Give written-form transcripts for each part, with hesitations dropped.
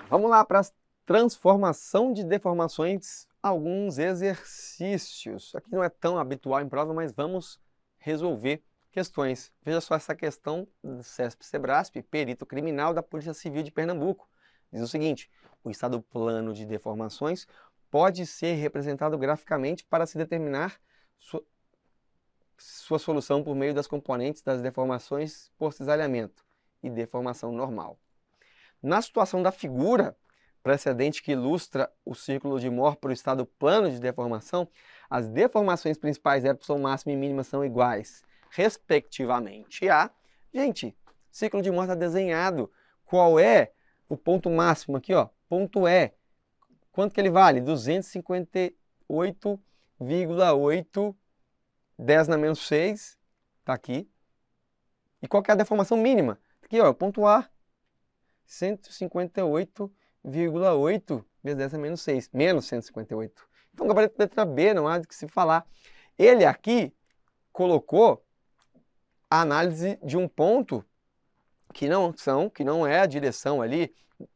Vamos lá para a transformação de deformações, alguns exercícios. Aqui não é tão habitual em prova, mas vamos resolver questões. Veja só essa questão do CESP-CEBRASP, perito criminal da Polícia Civil de Pernambuco. Diz o seguinte: o estado plano de deformações pode ser representado graficamente para se determinar sua solução por meio das componentes das deformações por cisalhamento e deformação normal. Na situação da figura precedente que ilustra o círculo de Mohr para o estado plano de deformação, as deformações principais epsilon máxima e mínima são iguais, respectivamente a... Gente, círculo de Mohr está desenhado. Qual é o ponto máximo aqui? Ó, ponto E. Quanto que ele vale? 258,8, 10 na menos 6, está aqui. E qual que é a deformação mínima? Aqui, ó, ponto A. 158,8 vezes 10 a menos 6, menos 158. Então, gabarito letra B, não há de que se falar. Ele aqui colocou a análise de um ponto que não é a direção ali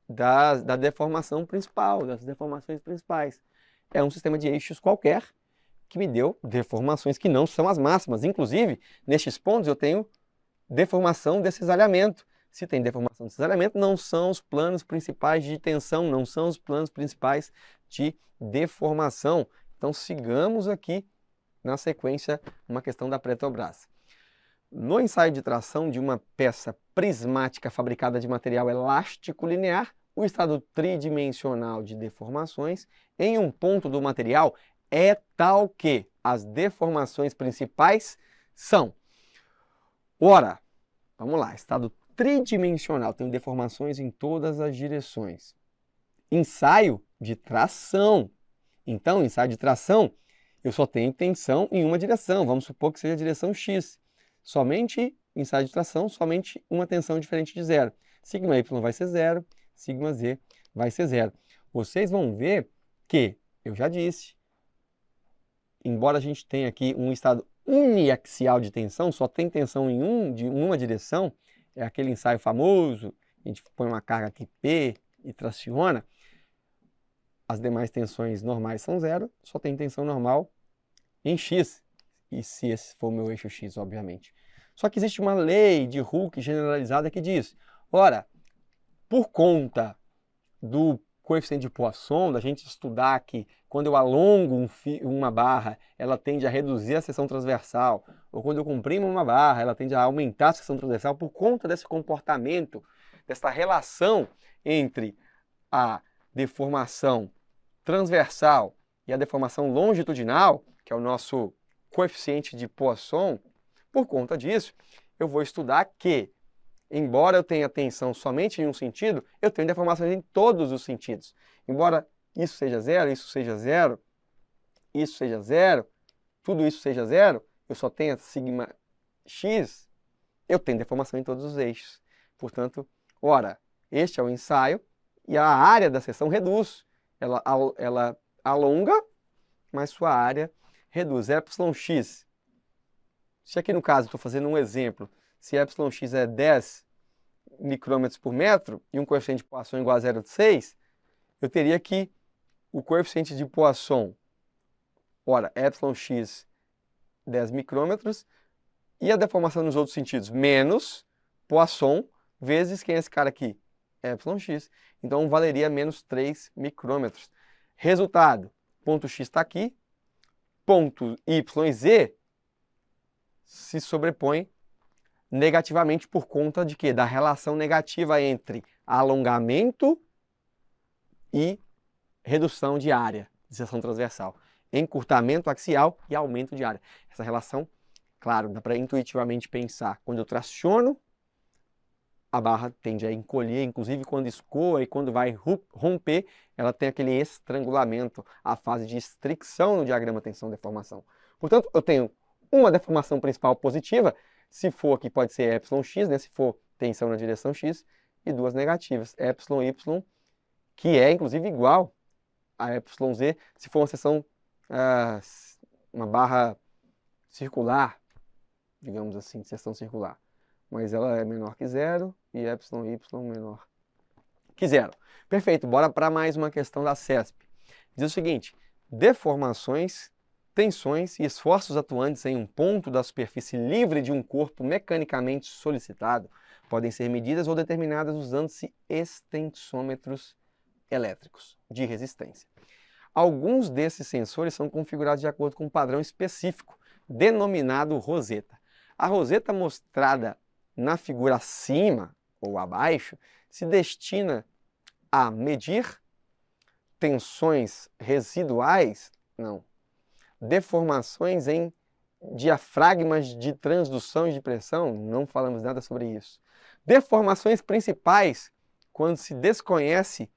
da deformação principal, das deformações principais. É um sistema de eixos qualquer que me deu deformações que não são as máximas. Inclusive, nestes pontos eu tenho deformação de cisalhamento. Se tem deformação de cisalhamento, não são os planos principais de tensão, não são os planos principais de deformação. Então, sigamos aqui na sequência uma questão da Petrobras. No ensaio de tração de uma peça prismática fabricada de material elástico linear, o estado tridimensional de deformações em um ponto do material é tal que as deformações principais são... Ora, vamos lá, estado tridimensional, tem deformações em todas as direções. Ensaio de tração. Então, ensaio de tração, eu só tenho tensão em uma direção, vamos supor que seja a direção X. Somente ensaio de tração, somente uma tensão diferente de zero. Sigma Y vai ser zero, sigma Z vai ser zero. Vocês vão ver que, eu já disse, embora a gente tenha aqui um estado uniaxial de tensão, só tem tensão em uma direção, é aquele ensaio famoso, a gente põe uma carga aqui P e traciona, as demais tensões normais são zero, só tem tensão normal em X, e se esse for o meu eixo X, obviamente. Só que existe uma lei de Hooke generalizada que diz, ora, por conta do coeficiente de Poisson, da gente estudar que quando eu alongo uma barra, ela tende a reduzir a seção transversal, ou quando eu comprimo uma barra, ela tende a aumentar a seção transversal, por conta desse comportamento, dessa relação entre a deformação transversal e a deformação longitudinal, que é o nosso coeficiente de Poisson, por conta disso, eu vou estudar que, embora eu tenha tensão somente em um sentido, eu tenho deformações em todos os sentidos. Embora isso seja zero, isso seja zero, isso seja zero, tudo isso seja zero, eu só tenha sigma x, eu tenho deformação em todos os eixos. Portanto, ora, este é o ensaio e a área da seção reduz. Ela alonga, mas sua área reduz. Epsilon x. Se aqui no caso estou fazendo um exemplo, se epsilon x é 10 micrômetros por metro e um coeficiente de Poisson igual a 0,6, eu teria que o coeficiente de Poisson, ora, epsilon x 10 micrômetros, e a deformação nos outros sentidos, menos Poisson vezes quem é esse cara aqui? Epsilon x. Então, valeria menos 3 micrômetros. Resultado, ponto x está aqui, ponto y e z se sobrepõem negativamente por conta de quê? Da relação negativa entre alongamento e redução de área de seção transversal. Encurtamento axial e aumento de área. Essa relação, claro, dá para intuitivamente pensar. Quando eu traciono, a barra tende a encolher, inclusive quando escoa e quando vai romper, ela tem aquele estrangulamento, a fase de estricção no diagrama tensão-deformação. Portanto, eu tenho uma deformação principal positiva, se for aqui pode ser εx, né, se for tensão na direção x, e duas negativas, εy, que é inclusive igual a εz, se for uma seção, uma barra circular, digamos assim, seção circular. Mas ela é menor que zero e εy menor Quiseram. Perfeito, bora para mais uma questão da CESP. Diz o seguinte: deformações, tensões e esforços atuantes em um ponto da superfície livre de um corpo mecanicamente solicitado podem ser medidas ou determinadas usando-se extensômetros elétricos de resistência. Alguns desses sensores são configurados de acordo com um padrão específico, denominado roseta. A roseta mostrada na figura acima ou abaixo se destina a medir tensões residuais, não, deformações em diafragmas de transdução e de pressão, não falamos nada sobre isso. Deformações principais, quando se desconhece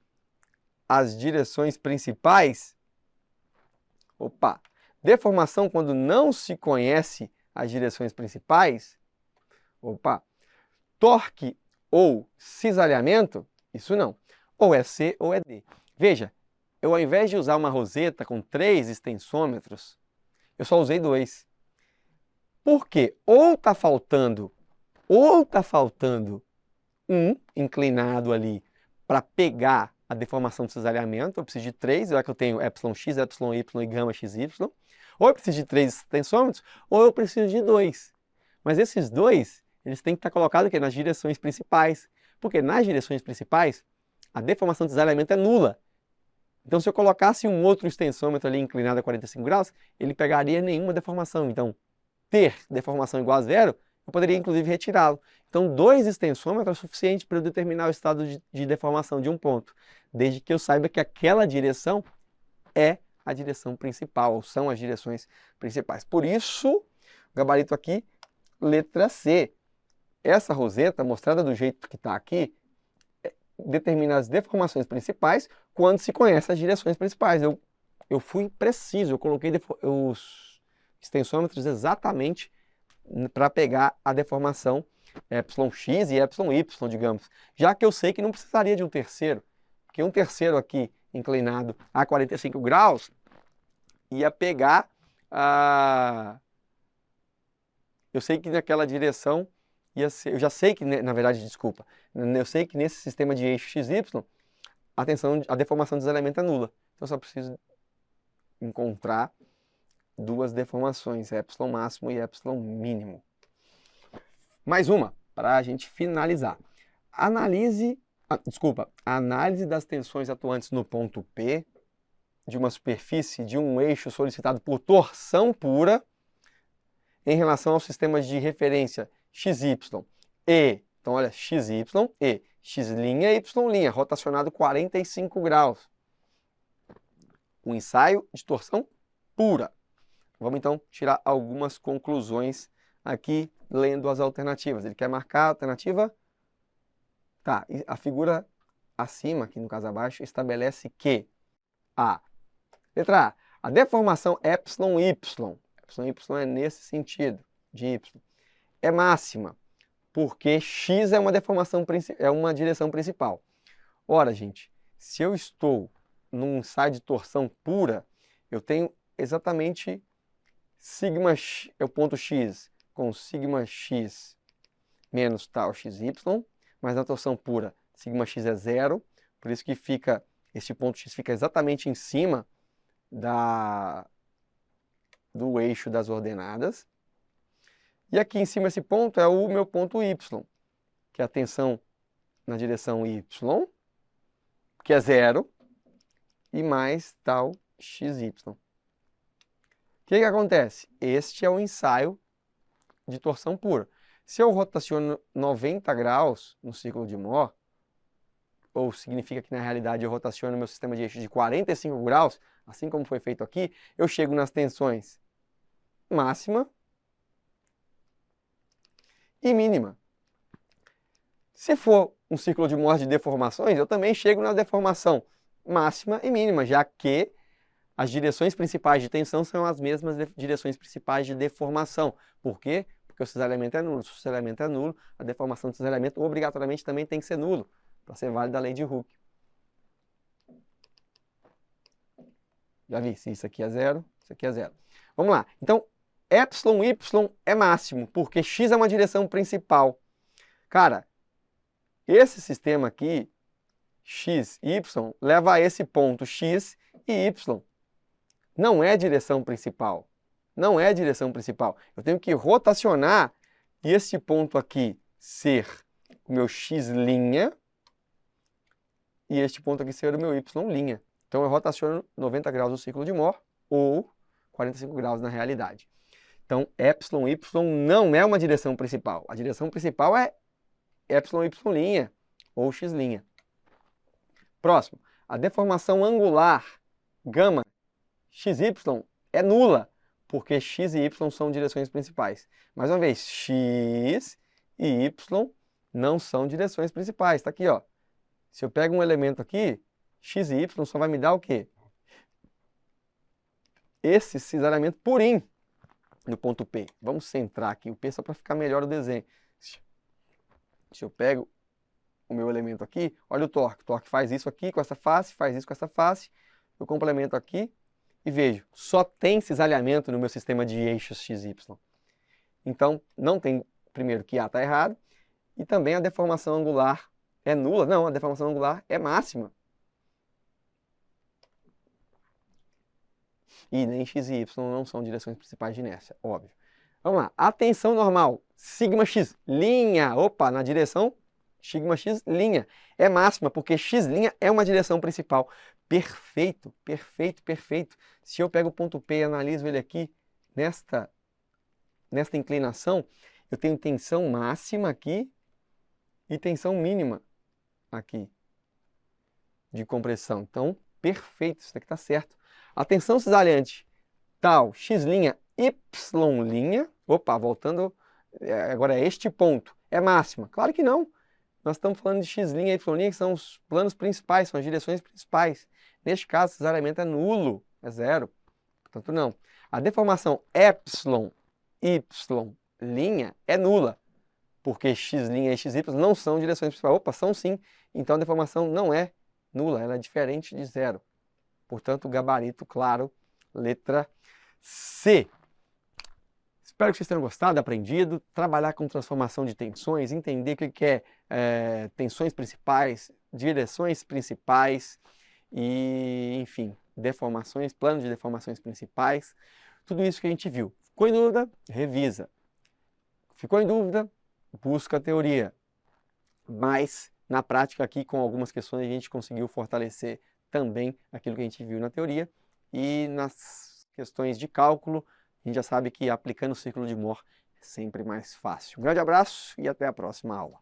as direções principais. Opa! Deformação quando não se conhece as direções principais. Opa! Torque ou cisalhamento, isso não. Ou é C ou é D. Veja, eu ao invés de usar uma roseta com 3 extensômetros, eu só usei 2. Por quê? Ou está faltando um inclinado ali para pegar a deformação do cisalhamento. Eu preciso de 3, já que eu tenho εx, εy e gama xy. Ou eu preciso de 3 extensômetros, ou eu preciso de 2. Mas esses 2, eles têm que estar colocados aqui nas direções principais. Porque nas direções principais, a deformação do cisalhamento é nula. Então, se eu colocasse um outro extensômetro ali inclinado a 45 graus, ele pegaria nenhuma deformação. Então, ter deformação igual a 0, eu poderia inclusive retirá-lo. Então, 2 extensômetros é suficiente para eu determinar o estado de deformação de um ponto, desde que eu saiba que aquela direção é a direção principal, ou são as direções principais. Por isso, o gabarito aqui, letra C. Essa roseta, mostrada do jeito que está aqui, determina as deformações principais quando se conhece as direções principais. Eu fui preciso, eu coloquei os extensômetros exatamente para pegar a deformação εx e εy, digamos. Já que eu sei que não precisaria de um terceiro, porque um terceiro aqui inclinado a 45 graus ia pegar a... Eu sei que naquela direção ia ser... Eu já sei que, na verdade, desculpa, eu sei que nesse sistema de eixo XY, a deformação dos elementos é nula. Então eu só preciso encontrar 2 deformações, ε máximo e ε mínimo. Mais uma, para a gente finalizar. A análise das tensões atuantes no ponto P de uma superfície de um eixo solicitado por torção pura em relação aos sistemas de referência XY e, então olha, XY e X' e Y', rotacionado 45 graus. Um ensaio de torção pura. Vamos então tirar algumas conclusões aqui, lendo as alternativas. Ele quer marcar a alternativa? Tá, a figura acima, aqui no caso abaixo, estabelece que letra A, a deformação εy é nesse sentido, de Y, é máxima, porque X é uma deformação, é uma direção principal. Ora, gente, se eu estou num ensaio de torção pura, eu tenho exatamente sigma x, é o ponto X, com sigma x menos tal xy, mas na torção pura, sigma x é 0, por isso que este ponto X fica exatamente em cima do eixo das ordenadas. E aqui em cima esse ponto é o meu ponto Y, que é a tensão na direção Y, que é 0, e mais tal xy. O que acontece? Este é o ensaio de torção pura. Se eu rotaciono 90 graus no círculo de Mohr, ou significa que na realidade eu rotaciono meu sistema de eixo de 45 graus, assim como foi feito aqui, eu chego nas tensões máxima e mínima. Se for um círculo de Mohr de deformações, eu também chego na deformação máxima e mínima, já que as direções principais de tensão são as mesmas direções principais de deformação. Por quê? Porque o cisalhamento é nulo. Se o cisalhamento é nulo, a deformação do cisalhamento obrigatoriamente também tem que ser nulo, para ser válida a lei de Hooke. Já vi, se isso aqui é 0, isso aqui é 0. Vamos lá. Então, εy é máximo, porque x é uma direção principal. Cara, esse sistema aqui x, y, leva a esse ponto x e y. Não é direção principal. Não é direção principal. Eu tenho que rotacionar e esse ponto aqui ser o meu x' e este ponto aqui ser o meu y'. Então eu rotaciono 90 graus no círculo de Mohr ou 45 graus na realidade. Então, epsilon, y não é uma direção principal. A direção principal é epsilon, y' ou x'. Próximo, a deformação angular gama XY é nula, porque x e y são direções principais. Mais uma vez, x e y não são direções principais. Está aqui, ó. Se eu pego um elemento aqui, x e y só vai me dar o quê? Esse cisalhamento purinho no ponto P. Vamos centrar aqui o P só para ficar melhor o desenho. Se eu pego o meu elemento aqui, olha o torque. O torque faz isso aqui com essa face, faz isso com essa face. Eu complemento aqui e vejo, só tem cisalhamento no meu sistema de eixos x, y. Então, não tem, primeiro, que A está errado, e também a deformação angular é nula. Não, a deformação angular é máxima. E nem x e y não são direções principais de inércia, óbvio. Vamos lá, a tensão normal, σx'. Opa, na direção σx'. É máxima, porque x' é uma direção principal. Perfeito, perfeito, perfeito. Se eu pego o ponto P e analiso ele aqui, nesta inclinação, eu tenho tensão máxima aqui e tensão mínima aqui de compressão. Então, perfeito, isso daqui está certo. A tensão cisalhante tal, x', y', opa, voltando, agora é este ponto, é máxima? Claro que não. Nós estamos falando de x', y', que são os planos principais, são as direções principais. Neste caso, o cisalhamento é nulo, é zero. Portanto, não. A deformação epsilon, y' é nula, porque x' e xy não são direções principais. Opa, são sim. Então, a deformação não é nula, ela é diferente de zero. Portanto, gabarito claro, letra C. Espero que vocês tenham gostado, aprendido, trabalhar com transformação de tensões, entender o que é tensões principais, direções principais e, enfim, deformações, planos de deformações principais. Tudo isso que a gente viu. Ficou em dúvida? Revisa. Ficou em dúvida? Busca a teoria. Mas, na prática aqui, com algumas questões, a gente conseguiu fortalecer também aquilo que a gente viu na teoria. E nas questões de cálculo, a gente já sabe que aplicando o círculo de Mohr é sempre mais fácil. Um grande abraço e até a próxima aula.